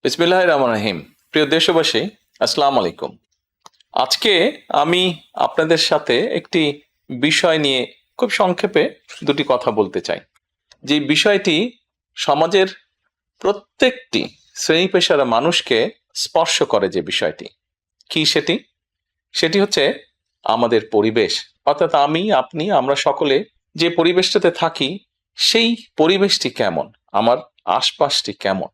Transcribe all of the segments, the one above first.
বিসমিল্লাহির রহমানির রহিম। প্রিয় দেশবাসী, আসসালামু আলাইকুম। আজকে আমি আপনাদের সাথে একটি বিষয় নিয়ে খুব সংক্ষেপে দুটি কথা বলতে চাই। যে বিষয়টি সমাজের প্রত্যেকটি শ্রেণী পেশার মানুষকে স্পর্শ করে। যে বিষয়টি কি সেটি সেটি হচ্ছে আমাদের পরিবেশ। অর্থাৎ আমি, আপনি, আমরা সকলে যে পরিবেশটাতে থাকি সেই পরিবেশটি কেমন, আমার আশপাশটি কেমন।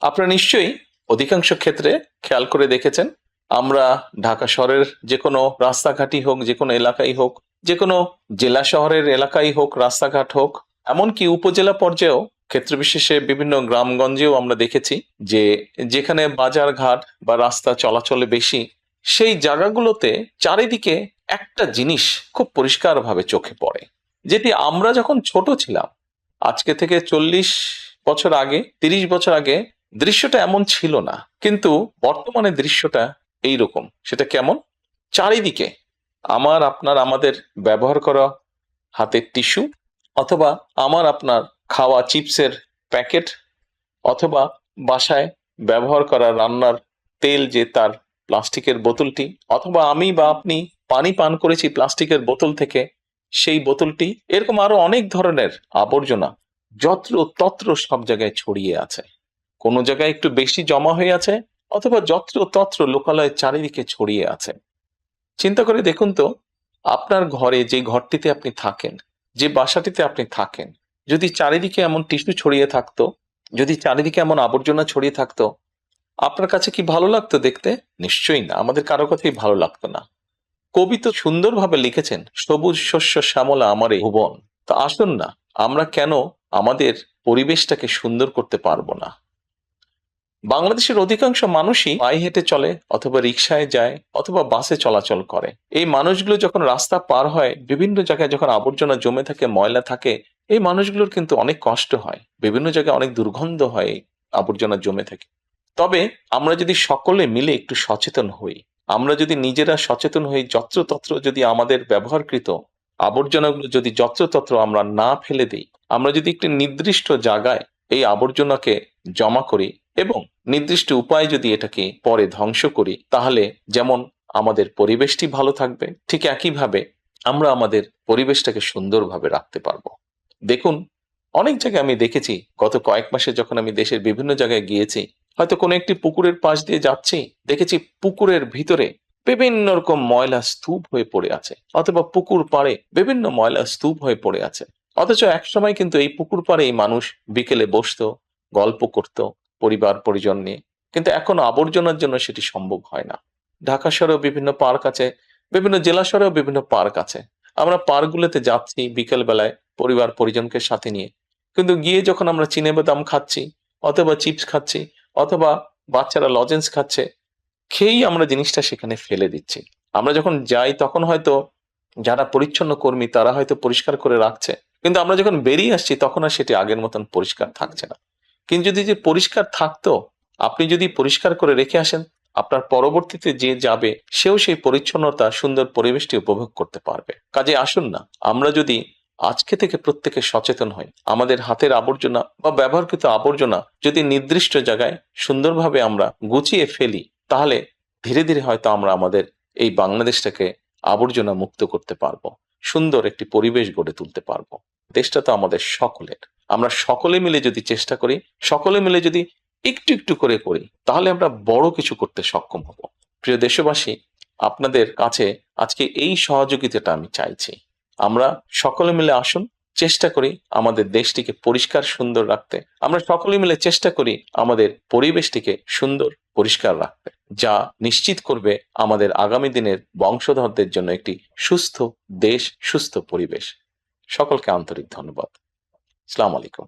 আপনারা নিশ্চয়ই অধিকাংশ ক্ষেত্রে খেয়াল করে দেখেছেন, আমরা ঢাকা শহরের যে কোনো রাস্তাঘাটই হোক, যে কোনো এলাকাই হোক, যে কোনো জেলা শহরের এলাকাই হোক, রাস্তাঘাট হোক, এমনকি উপজেলা পর্যায়েও ক্ষেত্র বিশেষে বিভিন্ন গ্রামগঞ্জেও আমরা দেখেছি যে যেখানে বাজার ঘাট বা রাস্তা চলাচলে বেশি, সেই জায়গাগুলোতে চারিদিকে একটা জিনিস খুব পরিষ্কারভাবে চোখে পড়ে, যেটি আমরা যখন ছোট ছিলাম, আজকে থেকে 40 বছর আগে, 30 বছর আগে দৃশ্যটা এমন ছিল না, কিন্তু বর্তমানে দৃশ্যটা এইরকম। সেটা কেমন? চারিদিকে আমার আপনার আমাদের ব্যবহার করা হাতের টিস্যু, অথবা আমার আপনার খাওয়া চিপসের প্যাকেট, অথবা বাসায় ব্যবহার করা রান্নার তেল যে তার প্লাস্টিকের বোতলটি, অথবা আমি বা আপনি পানি পান করেছি প্লাস্টিকের বোতল থেকে সেই বোতলটি, এরকম আরো অনেক ধরনের আবর্জনা যত্র তত্র সব জায়গায় ছড়িয়ে আছে। কোনো জায়গায় একটু বেশি জমা হয়ে আছে, অথবা যত্র তত্র লোকালয়ে চারিদিকে ছড়িয়ে আছে। চিন্তা করে দেখুন তো, আপনার ঘরে, যে ঘরটিতে আপনি থাকেন, যে বাসাটিতে আপনি থাকেন, যদি চারিদিকে এমন টিস্যু ছড়িয়ে থাকতো, যদি চারিদিকে এমন আবর্জনা ছড়িয়ে থাকতো, আপনার কাছে কি ভালো লাগতো দেখতে? নিশ্চয়ই না, আমাদের কারো কথাই ভালো লাগতো না। কবি তো সুন্দরভাবে লিখেছেন, সবুজ শস্য শ্যামলা আমারে ভুবন। তো আসুন না, আমরা কেন আমাদের পরিবেশটাকে সুন্দর করতে পারবো না? বাংলাদেশের অধিকাংশ মানুষই পায়ে হেঁটে চলে, অথবা রিকশায় যায়, অথবা বাসে চলাচল করে। এই মানুষগুলো যখন রাস্তা পার হয়, বিভিন্ন জায়গায় যখন আবর্জনা জমে থাকে, ময়লা থাকে, এই মানুষগুলোর কিন্তু অনেক কষ্ট হয়, বিভিন্ন জায়গায় অনেক দুর্গন্ধ হয় এই আবর্জনা জমে থাকে। তবে আমরা যদি সকলে মিলে একটু সচেতন হই, আমরা যদি নিজেরা সচেতন হই, যত্রতত্র যদি আমাদের ব্যবহারকৃত আবর্জনাগুলো যদি যত্রতত্র আমরা না ফেলে দিই, আমরা যদি একটি নির্দিষ্ট জায়গায় এই আবর্জনাকে জমা করি এবং নির্দিষ্ট উপায়ে যদি এটাকে পরে ধ্বংস করি, তাহলে যেমন আমাদের পরিবেশটি ভালো থাকবে, ঠিক একইভাবে আমরা আমাদের পরিবেশটাকে সুন্দরভাবে রাখতে পারবো। দেখুন, অনেক জায়গায় আমি দেখেছি, গত কয়েক মাসে যখন আমি দেশের বিভিন্ন জায়গায় গিয়েছি, হয়তো কোনো একটি পুকুরের পাশ দিয়ে যাচ্ছি, দেখেছি পুকুরের ভিতরে বিভিন্ন রকম ময়লা স্তূপ হয়ে পড়ে আছে, অথবা পুকুর পাড়ে বিভিন্ন ময়লা স্তূপ হয়ে পড়ে আছে। অথচ একসময় কিন্তু এই পুকুর পাড়ে এই মানুষ বিকেলে বসতো, গল্প করত পরিবার পরিজন নিয়ে, কিন্তু এখন আবর্জনার জন্য সেটি সম্ভব হয় না। ঢাকা শহরেও বিভিন্ন পার্ক আছে, বিভিন্ন জেলা শহরেও বিভিন্ন পার্ক আছে। আমরা পার্কগুলোতে যাচ্ছি বিকেল বেলায় পরিবার পরিজনকে সাথে নিয়ে, কিন্তু গিয়ে যখন আমরা চিনেবাদাম খাচ্ছি, অথবা চিপস খাচ্ছি, অথবা বাচ্চারা লজেন্স খাচ্ছে, খেয়েই আমরা জিনিসটা সেখানে ফেলে দিচ্ছি। আমরা যখন যাই তখন হয়তো যারা পরিচ্ছন্ন কর্মী তারা হয়তো পরিষ্কার করে রাখছে, কিন্তু আমরা যখন বেরিয়ে আসছি তখন আর সেটি আগের মতন পরিষ্কার থাকছে না। কিন্তু যদি যে পরিষ্কার থাকতো, আপনি যদি পরিষ্কার করে রেখে আসেন, আপনার পরবর্তীতে যে যাবে সেও সেই পরিচ্ছন্নতা, সুন্দর পরিবেশটি উপভোগ করতে পারবে। কাজে আসুন না, আমরা যদি আজকে থেকে প্রত্যেকে সচেতন হই, আমাদের হাতের আবর্জনা বা ব্যবহৃত আবর্জনা যদি নির্দিষ্ট জায়গায় সুন্দরভাবে আমরা গুছিয়ে ফেলি, তাহলে ধীরে ধীরে হয়তো আমরা আমাদের এই বাংলাদেশটাকে আবর্জনা মুক্ত করতে পারবো, সুন্দর একটি পরিবেশ গড়ে তুলতে পারবো। দেশটা তো আমাদের সকলের। আমরা সকলে মিলে যদি চেষ্টা করি, সকলে মিলে যদি একটু একটু করে করি, তাহলে আমরা বড় কিছু করতে সক্ষম হব। প্রিয় দেশবাসী, আপনাদের কাছে আজকে এই সহযোগিতাটা আমি চাইছি। আমরা সকলে মিলে আসুন, চেষ্টা করি আমাদের দেশটিকে পরিষ্কার সুন্দর রাখতে। আমরা সকলে মিলে চেষ্টা করি আমাদের পরিবেশটিকে সুন্দর পরিষ্কার রাখতে, যা নিশ্চিত করবে আমাদের আগামী দিনের বংশধরদের জন্য একটি সুস্থ দেশ, সুস্থ পরিবেশ। সকলকে আন্তরিক ধন্যবাদ। আসসালামু আলাইকুম।